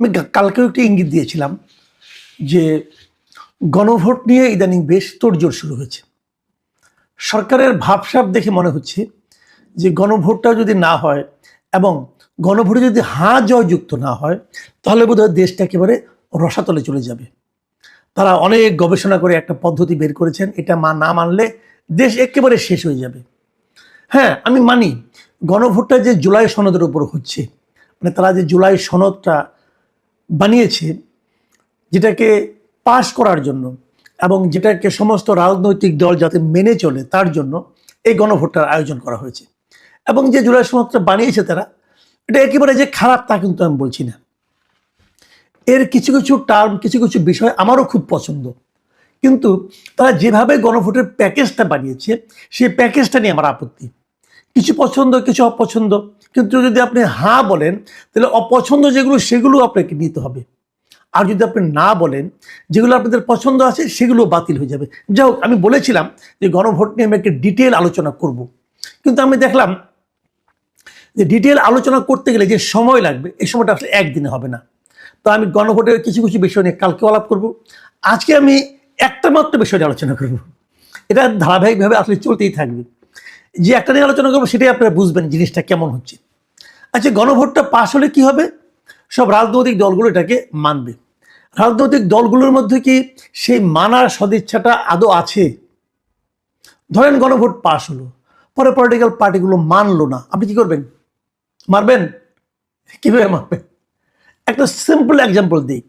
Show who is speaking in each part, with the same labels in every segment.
Speaker 1: আমি কালকেও একটি ইঙ্গিত দিয়েছিলাম যে গণভোট নিয়ে ইদানিং বেশ তোড়জোড় শুরু হয়েছে। সরকারের ভাবসাব দেখে মনে হচ্ছে যে গণভোটটা যদি না হয় এবং গণভোটে যদি হাঁ জয়যুক্ত না হয় তাহলে বোধহয় দেশটা একেবারে রসাতলে চলে যাবে। তারা অনেক গবেষণা করে একটা পদ্ধতি বের করেছেন, এটা না মানলে দেশ একেবারে শেষ হয়ে যাবে। হ্যাঁ, আমি মানি গণভোটটা যে জুলাই সনদের উপর হচ্ছে, মানে তারা যে জুলাই সনদটা বানিয়েছে যেটাকে পাশ করার জন্য এবং যেটাকে সমস্ত রাজনৈতিক দল যাতে মেনে চলে তার জন্য এই গণভোটটার আয়োজন করা হয়েছে। এবং যে জুলাই সনদটা বানিয়েছে তারা, এটা একেবারে যে খারাপ তা কিন্তু আমি বলছি না। এর কিছু কিছু টার্ম, কিছু কিছু বিষয় আমারও খুব পছন্দ, কিন্তু তারা যেভাবে গণভোটের প্যাকেজটা বানিয়েছে সেই প্যাকেজটা নিয়ে আমার আপত্তি। কিছু পছন্দ, কিছু অপছন্দ, কিন্তু যদি আপনি হ্যাঁ বলেন তাহলে অপছন্দ যেগুলো সেগুলো আপনাকে নিতে হবে, আর যদি আপনি না বলেন যেগুলো আপনাদের পছন্দ আছে সেগুলো বাতিল হয়ে যাবে। যাই হোক, আমি বলেছিলাম যে গণভোট নিয়ে আমি একটা ডিটেল আলোচনা করব, কিন্তু আমি দেখলাম যে ডিটেল আলোচনা করতে গেলে যে সময় লাগবে এই সময়টা আসলে একদিনে হবে না। তো আমি গণভোটের কিছু কিছু বিষয় নিয়ে কালকে আলাপ করব। আজকে আমি একটা মাত্র বিষয় নিয়ে আলোচনা করব, এটা ধারাবাহিকভাবে আসলে চলতেই থাকবে। যে একটা নিয়ে আলোচনা করবো সেটাই আপনারা বুঝবেন জিনিসটা কেমন হচ্ছে। আচ্ছা, গণভোটটা পাশ হলে কি হবে? সব রাজনৈতিক দলগুলো এটাকে মানবে। রাজনৈতিক দলগুলোর মধ্যে কি সেই মানার সদিচ্ছাটা আদৌ আছে? ধরেন গণভোট পাশ হলো, পরে পলিটিক্যাল পার্টিগুলো মানলো না, আপনি কি করবেন? মারবেন? কিভাবে মারবেন? একটা সিম্পল এক্সাম্পল দিই।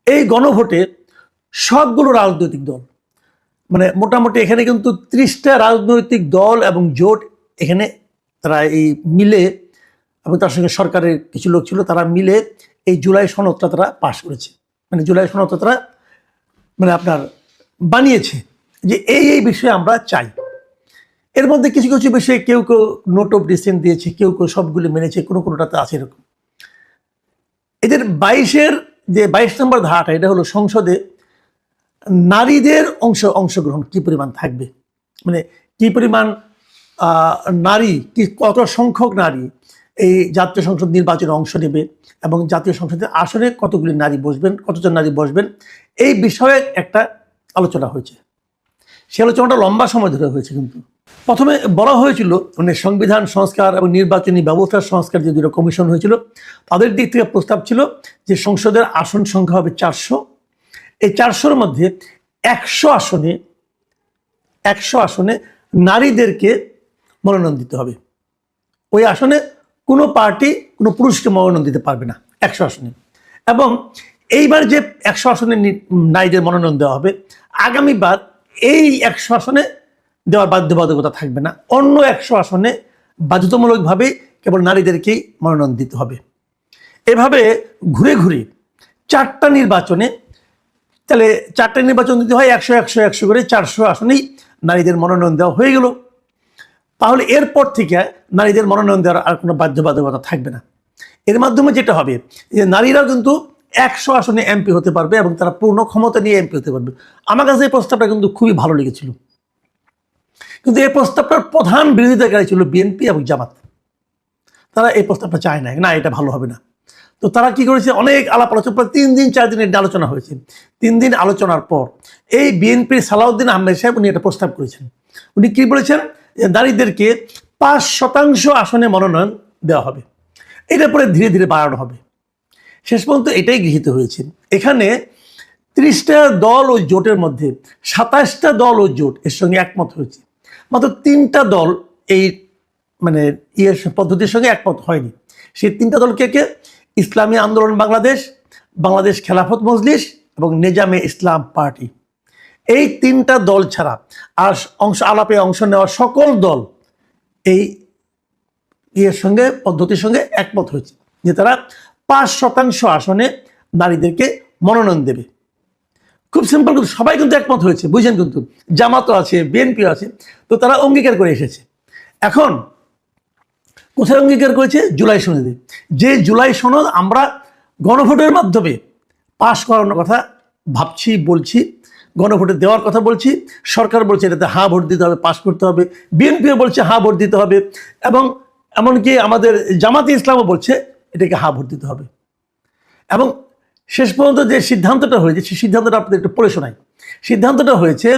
Speaker 1: এই গণভোটে সবগুলো রাজনৈতিক দল, মানে মোটামুটি এখানে কিন্তু 30টা রাজনৈতিক দল এবং জোট এখানে তারা এই মিলে, এবং তার সঙ্গে সরকারের কিছু লোক ছিল, তারা মিলে এই জুলাই সনদটা তারা পাশ করেছে। মানে জুলাই সনদটা তারা মানে আপনার বানিয়েছে যে এই বিষয়ে আমরা চাই। এর মধ্যে কিছু কিছু বিষয়ে কেউ কেউ নোট অফ ডিসেন্ট দিয়েছে, কেউ কেউ সবগুলো মেনেছে, কোনোটাতে আছে এরকম। এদের 22 নম্বর ধারাটা, এটা হলো সংসদে নারীদের অংশগ্রহণ কি পরিমাণ থাকবে, মানে কি পরিমাণ নারী, কি কত সংখ্যক নারী এই জাতীয় সংসদ নির্বাচনে অংশ নেবে এবং জাতীয় সংসদের আসনে কতগুলি নারী বসবেন, কতজন নারী বসবেন, এই বিষয়ে একটা আলোচনা হয়েছে। সে আলোচনাটা লম্বা সময় ধরে হয়েছে। কিন্তু প্রথমে বলা হয়েছিল মানে সংবিধান সংস্কার এবং নির্বাচনী ব্যবস্থার সংস্কার যে দুটো কমিশন হয়েছিল তাদের দিক থেকে প্রস্তাব ছিল যে সংসদের আসন সংখ্যা হবে 400। এই 400-র মধ্যে 100 আসনে নারীদেরকে মনোনয়ন দিতে হবে। ওই আসনে কোনো পার্টি কোনো পুরুষকে মনোনয়ন দিতে পারবে না 100 আসনে। এবং এইবার যে 100 আসনে নারীদের মনোনয়ন দেওয়া হবে, আগামীবার এই 100 আসনে দেওয়ার বাধ্যবাধকতা থাকবে না, অন্য 100 আসনে বাধ্যতামূলকভাবে কেবল নারীদেরকেই মনোনয়ন দিতে হবে। এভাবে ঘুরে ঘুরে 4টা নির্বাচনে, তাহলে 4টা নির্বাচন দিতে হয় 100 করে 400 আসনেই নারীদের মনোনয়ন দেওয়া হয়ে গেল। তাহলে এরপর থেকে নারীদের মনোনয়ন দেওয়ার আর কোনো বাধ্যবাধকতা থাকবে না। এর মাধ্যমে যেটা হবে যে নারীরাও কিন্তু 100 আসনে এমপি হতে পারবে এবং তারা পূর্ণ ক্ষমতা নিয়ে এমপি হতে পারবে। আমার কাছে এই প্রস্তাবটা কিন্তু খুবই ভালো লেগেছিল, কিন্তু এই প্রস্তাবটার প্রধান বিরোধিতাকারী ছিল বিএনপি এবং জামাত। তারা এই প্রস্তাবটা চায় না, এটা ভালো হবে না। তো তারা কি করেছে, অনেক আলাপ আলোচনা, প্রায় 3 দিন 4 দিন এটা আলোচনা হয়েছে। 3 দিন আলোচনার পর এই বিএনপির সালাউদ্দিন আহমেদ সাহেব উনি একটা প্রস্তাব করেছেন। উনি কি বলেছেন, যে নারীদেরকে 5% আসনে মনোনয়ন দেওয়া হবে, এটার পরে ধীরে ধীরে বাড়ানো হবে। শেষ পর্যন্ত এটাই গৃহীত হয়েছে। এখানে 30টা দল ও জোটের মধ্যে 27টা দল ও জোট এর সঙ্গে একমত হয়েছে, মাত্র 3টা দল এই মানে পদ্ধতির সঙ্গে একমত হয়নি। সেই 3টা দল কে? ইসলামী আন্দোলন বাংলাদেশ, বাংলাদেশ খেলাফত মজলিস এবং নেজামে ইসলাম পার্টি। এই 3টা দল ছাড়া আর আলাপে অংশ নেওয়া সকল দল এই সঙ্গে পদ্ধতির সঙ্গে একমত হয়েছে যে তারা 5% আসনে নারীদেরকে মনোনয়ন দেবে। খুব সিম্পল, কিন্তু সবাই কিন্তু একমত হয়েছে, বুঝছেন? কিন্তু জামাতও আছে, বিএনপিও আছে, তো তারা অঙ্গীকার করে এসেছে। এখন কোথায় অঙ্গীকার করেছে? জুলাই সনদে। যে জুলাই সনদ আমরা গণভোটের মাধ্যমে পাশ করানোর কথা ভাবছি, বলছি, গণভোটে দেওয়ার কথা বলছি। সরকার বলছে এটাতে হ্যাঁ ভোট দিতে হবে, পাশ করতে হবে। বিএনপিও বলছে হ্যাঁ ভোট দিতে হবে, এবং এমনকি আমাদের জামাতে ইসলামও বলছে এটাকে হ্যাঁ ভোট দিতে হবে। এবং শেষ পর্যন্ত যে সিদ্ধান্তটা হয়েছে সেই সিদ্ধান্তটা আপনাদের একটু পড়ে শোনাই। সিদ্ধান্তটা হয়েছে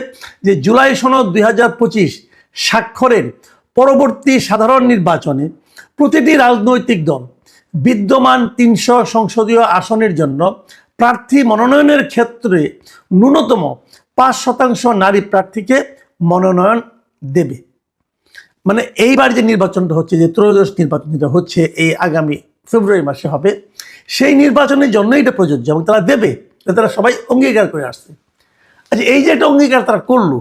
Speaker 1: যে জুলাই সনদ 2025 স্বাক্ষরের পরবর্তী সাধারণ নির্বাচনে প্রতিটি রাজনৈতিক দল বিদ্যমান 300 সংসদীয় আসনের জন্য প্রার্থী মনোনয়নের ক্ষেত্রে ন্যূনতম 5% নারী প্রার্থীকে মনোনয়ন দেবে। মানে এইবার যে নির্বাচনটা হচ্ছে, যে ত্রয়োদশ নির্বাচন যেটা হচ্ছে এই আগামী ফেব্রুয়ারি মাসে হবে, সেই নির্বাচনের জন্য এটা প্রযোজ্য এবং তারা দেবে, তারা সবাই অঙ্গীকার করে আসছে। আচ্ছা, এই যে একটা অঙ্গীকার তারা করলো,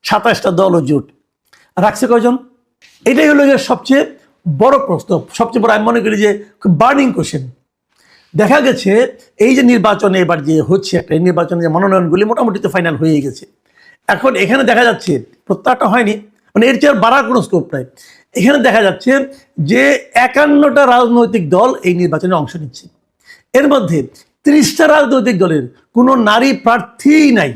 Speaker 1: 27টা দল ও জোট রাখছে কয়জন? এটাই হলো যে সবচেয়ে বড় প্রশ্ন, সবচেয়ে বড় আমি মনে করি যে খুব বার্নিং কোশ্চেন। দেখা গেছে এই যে নির্বাচনে এবার যে হচ্ছে একটা, এই নির্বাচনে যে মনোনয়নগুলি মোটামুটি তো ফাইনাল হয়ে গেছে। এখন এখানে দেখা যাচ্ছে প্রত্যাহারটা হয়নি, মানে এর চেয়ে বাড়ার কোনো স্কোপ নাই। এখানে দেখা যাচ্ছে যে 51টা রাজনৈতিক দল এই নির্বাচনে অংশ নিচ্ছে। এর মধ্যে 30টা রাজনৈতিক দলের কোনো নারী প্রার্থীই নাই,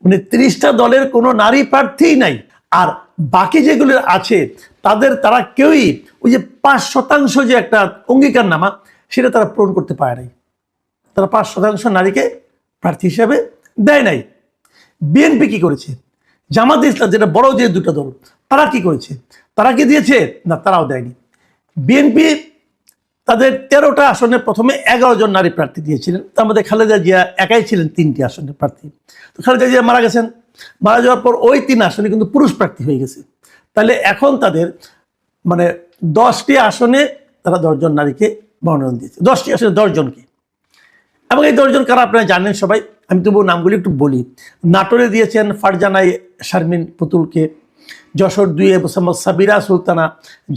Speaker 1: মানে 30টা দলের কোনো নারী প্রার্থীই নাই। আর বাকি যেগুলো আছে তারা কেউই ওই যে 5% যে একটা অঙ্গীকার নামা, সেটা তারা পূরণ করতে পারে নাই। তারা 5% নারীকে প্রার্থী হিসেবে দেয় নাই। বিএনপি কি করেছে? জামাত ইসলাম, যেটা বড় যে দুটো দল, তারা কি করেছে? তারা কি দিয়েছে? না, তারাও দেয়নি। বিএনপি তাদের 13টা আসনে প্রথমে 11 জন নারী প্রার্থী দিয়েছিলেন। তার মধ্যে খালেদা জিয়া একাই ছিলেন 3টি আসনের প্রার্থী। তো খালেদা জিয়া মারা গেছেন, মারা যাওয়ার পর ওই 3 আসনে কিন্তু পুরুষ প্রার্থী হয়ে গেছে। তাহলে এখন তাদের মানে 10টি আসনে তারা 10 জন নারীকে মনোনয়ন দিয়েছে, 10টি আসনে 10 জনকে। এবং এই 10 জন কারা আপনারা জানেন সবাই, আমি তবু নামগুলি একটু বলি। নাটোরে দিয়েছেন ফারজানাই শারমিন পুতুলকে, যশোর 2-এ মোসাম্মদ সাবিরা সুলতানা,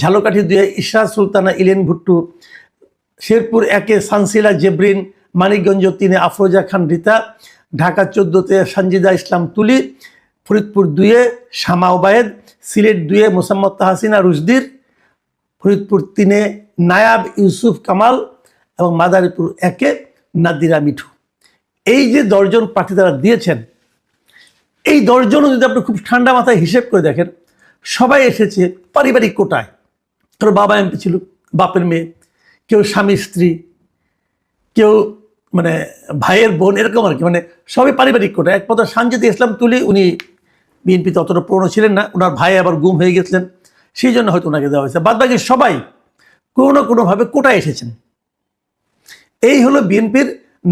Speaker 1: ঝালকাঠি 2-এ ইশরাত সুলতানা ইলেন ভুট্টু, শেরপুর 1-এ সানসিলা জেবরিন, মানিকগঞ্জ 3-এ আফরোজা খান রিতা, ঢাকা 14-তে সানজিদা ইসলাম তুলি, ফরিদপুর 2-এ শামা ওবায়েদ, সিলেট 2-এ মোসাম্মদ তাহসিনা রুশদির, ফরিদপুর 3-এ নায়াব ইউসুফ কামাল এবং মাদারীপুর 1-এ নাদিরা মিঠু। এই যে 10 জন প্রার্থী তারা দিয়েছেন, এই 10 জনও যদি আপনি খুব ঠান্ডা মাথায় হিসেব করে দেখেন, সবাই এসেছে পারিবারিক কোটায়। কারো বাবা এমপি ছিল, বাপের মেয়ে, কেউ স্বামী স্ত্রী, কেউ মানে ভাইয়ের বোন, এরকম আর কি, মানে সবই পারিবারিক কোটায়। এক কথা সানজিদা ইসলাম তুলি, উনি বিএনপিতে অতটা পুরনো ছিলেন না, ওনার ভাই আবার গুম হয়ে গেছিলেন, সেই জন্য হয়তো ওনাকে দেওয়া হয়েছে। বাদ বাকি সবাই কোনো না কোনোভাবে কোটায় এসেছেন। এই হলো বিএনপির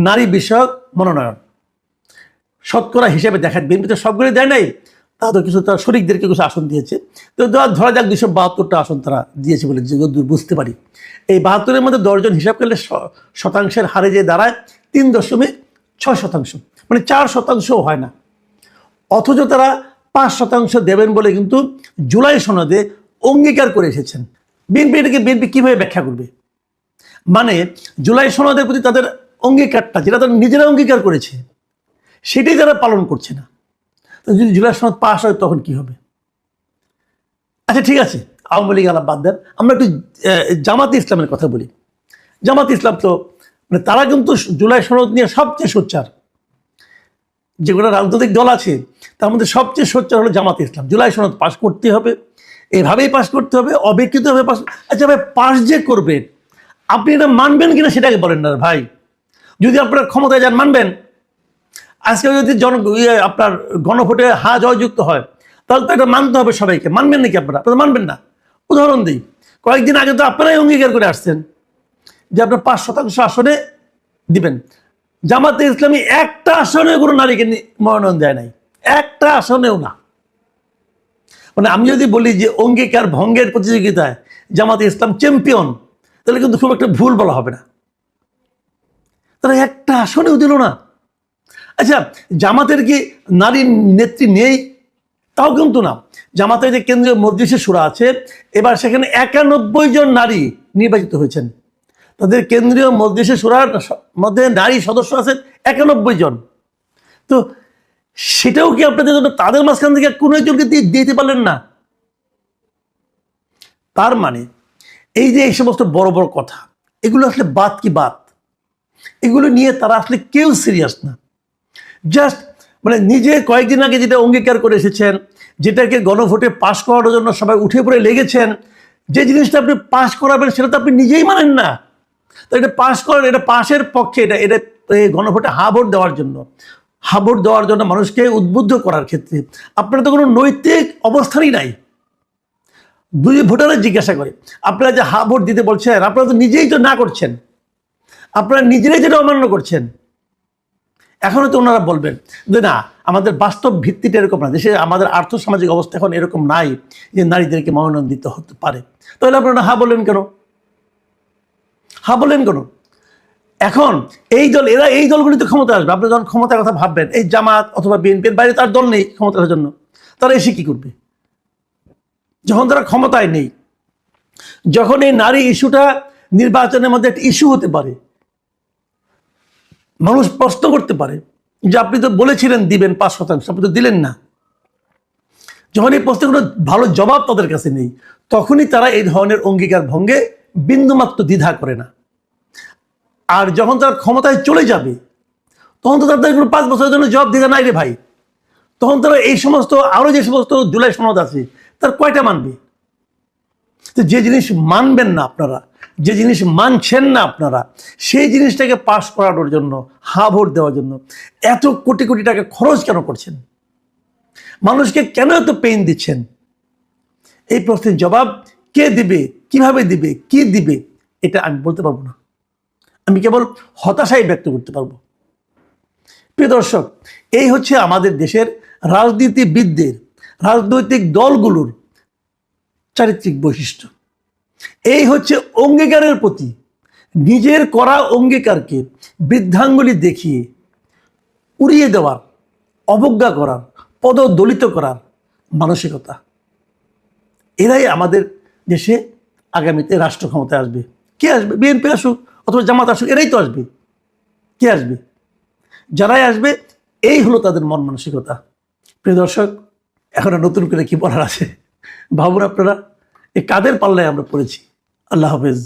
Speaker 1: নারী বিষয়ক মনোনয়ন। শতকরা হিসেবে দেখেন, বিএনপি তো সবগুলি দেয় নাই, তা তো কিছু তার শরিকদেরকে কিছু আসন দিয়েছে। তো ধরা যাক 272টা আসন তারা দিয়েছে বলে যতদূর বুঝতে পারি। এই 72-এর মধ্যে 10 জন হিসাব করলে শতাংশের হারে যে দাঁড়ায় 3.6%, মানে 4%ও হয় না। অথচ তারা 5% দেবেন বলে কিন্তু জুলাই সনদে অঙ্গীকার করে এসেছেন। বিএনপি কীভাবে ব্যাখ্যা করবে? মানে জুলাই সনদের প্রতি তাদের অঙ্গীকারটা, যেটা তারা নিজেরা অঙ্গীকার করেছে, সেটাই তারা পালন করছে না। তো যদি জুলাই সনদ পাস হয় তখন কি হবে? আচ্ছা ঠিক আছে, আওয়ামী লীগ আলাপ বাদ দেন, আমরা একটু জামাতে ইসলামের কথা বলি। জামাতে ইসলাম তো মানে তারা কিন্তু জুলাই সনদ নিয়ে সবচেয়ে সোচ্চার। যেগুলো রাজনৈতিক দল আছে তার মধ্যে সবচেয়ে সোচ্চার হলো জামাতে ইসলাম। জুলাই সনদ পাস করতে হবে, এভাবেই পাস করতে হবে, অবিকৃতভাবে পাস। আচ্ছা ভাই, পাস যে করবেন, আপনি এটা মানবেন কিনা সেটাকে বলেন না ভাই। যদি আপনার ক্ষমতায় যান মানবেন। আজকে যদি আপনার গণভোটে হা জয়যুক্ত হয়, তাহলে তো এটা মানতে হবে সবাইকে। মানবেন নাকি আপনারা? আপনারা মানবেন না। উদাহরণ দিই, কয়েকদিন আগে তো আপনারাই অঙ্গীকার করে আসছেন যে আপনার 5% আসনে দিবেন। জামাতে ইসলামী একটা আসনে কোনো নারীকে মনোনয়ন দেয় নাই, একটা আসনেও না। মানে আমি যদি বলি যে অঙ্গীকার ভঙ্গের প্রতিযোগিতায় জামাতে ইসলাম চ্যাম্পিয়ন, তাহলে কিন্তু খুব একটা ভুল বলা হবে না। তারা একটা আসনেও দিল না। আচ্ছা, জামাতের কি নারী নেত্রী নেই? তাও কিন্তু না। জামাতের যে কেন্দ্রীয় মজলিসে শুরা আছে, এবার সেখানে 91 জন নারী নির্বাচিত হয়েছেন। তাদের কেন্দ্রীয় মজলিসে শুরার মধ্যে নারী সদস্য আছেন 91 জন। তো সেটাও কি আপনাদের জন্য তাদের মাঝখান থেকে কোনো একজনকে দিতে পারলেন না? তার মানে এই যে এই সমস্ত বড় বড় কথা, এগুলো আসলে বাদ কি বাদ, এগুলো নিয়ে তারা আসলে কেউ সিরিয়াস না। জাস্ট মানে নিজে কয়েকদিন আগে যেটা অঙ্গীকার করে এসেছেন, যেটাকে গণভোটে পাশ করানোর জন্য সবাই উঠে পড়ে লেগেছেন, যে জিনিসটা আপনি পাশ করাবেন সেটা তো আপনি নিজেই মানেন না। তো এটা পাস করেন, এটা পাশের পক্ষে, এটা এটা এই গণভোটে হা ভোট দেওয়ার জন্য, হা ভোট দেওয়ার জন্য মানুষকে উদ্বুদ্ধ করার ক্ষেত্রে আপনার তো কোনো নৈতিক অবস্থানই নাই। দুই ভোটারে জিজ্ঞাসা করে আপনারা যে হা ভোট দিতে বলছেন, আপনারা তো নিজেই তো না করছেন, আপনারা নিজেরাই যেটা অমান্য করছেন। এখনও তো ওনারা বলবেন যে না, আমাদের বাস্তব ভিত্তিটা এরকম না, দেশে আমাদের আর্থসামাজিক অবস্থা এখন এরকম নাই যে নারীদেরকে মনোনয়ন দিতে হতে পারে। তাহলে আপনারা হা বলেন কেন? হা বলেন কেন? এখন এই দল, এরা এই দলগুলি তো ক্ষমতা আসবে। আপনি যখন ক্ষমতার কথা ভাববেন, এই জামাত অথবা বিএনপির বাইরে তার দল নেই ক্ষমতার জন্য, তারা এসে কি করবে? যখন তারা ক্ষমতায় নেই, যখন এই নারী ইস্যুটা নির্বাচনের মধ্যে একটা ইস্যু হতে পারে, মানুষ প্রশ্ন করতে পারে যে আপনি তো বলেছিলেন দিবেন 5%, আপনি তো দিলেন না। যখন এই প্রশ্নের কোনো ভালো জবাব তাদের কাছে নেই, তখনই তারা এই ধরনের অঙ্গীকার ভঙ্গে বিন্দুমাত্র দ্বিধা করে না। আর যখন তারা ক্ষমতায় চলে যাবে, তখন তো তাদের কোনো 5 বছরের জন্য জবাব দিতে নাই রে ভাই। তখন তারা এই সমস্ত আরও যে সমস্ত জুলাই সনদ আছে তার কয়টা মানবে? তো যে জিনিস মানবেন না আপনারা, যে জিনিস মানছেন না আপনারা, সেই জিনিসটাকে পাস করানোর জন্য, হা ভোট দেওয়ার জন্য এত কোটি কোটি টাকা খরচ কেন করছেন? মানুষকে কেন এত পেইন দিচ্ছেন? এই প্রশ্নের জবাব কে দিবে, কিভাবে দিবে, কি দিবে, এটা আমি বলতে পারবো না। আমি কেবল হতাশাই ব্যক্ত করতে পারবো। প্রিয় দর্শক, এই হচ্ছে আমাদের দেশের রাজনীতিবিদদের, রাজনৈতিক দলগুলোর চারিত্রিক বৈশিষ্ট্য। এই হচ্ছে অঙ্গীকারের প্রতি, নিজের করা অঙ্গীকারকে বৃদ্ধাঙ্গুলি দেখিয়ে উড়িয়ে দেওয়ার, অবজ্ঞা করার, পদদলিত করার মানসিকতা। এরাই আমাদের দেশে আগামীতে রাষ্ট্র ক্ষমতায় আসবে। কে আসবে? বিএনপি আসুক অথবা জামাত আসুক, এরাই তো আসবে। কে আসবে? যারাই আসবে, এই হলো তাদের মন মানসিকতা। প্রিয় দর্শক, এখন নতুন করে কি বলার আছে ভাবুন আপনারা। এই কাদের পাল্লায় আমরা পড়েছি। আল্লাহ হাফেজ।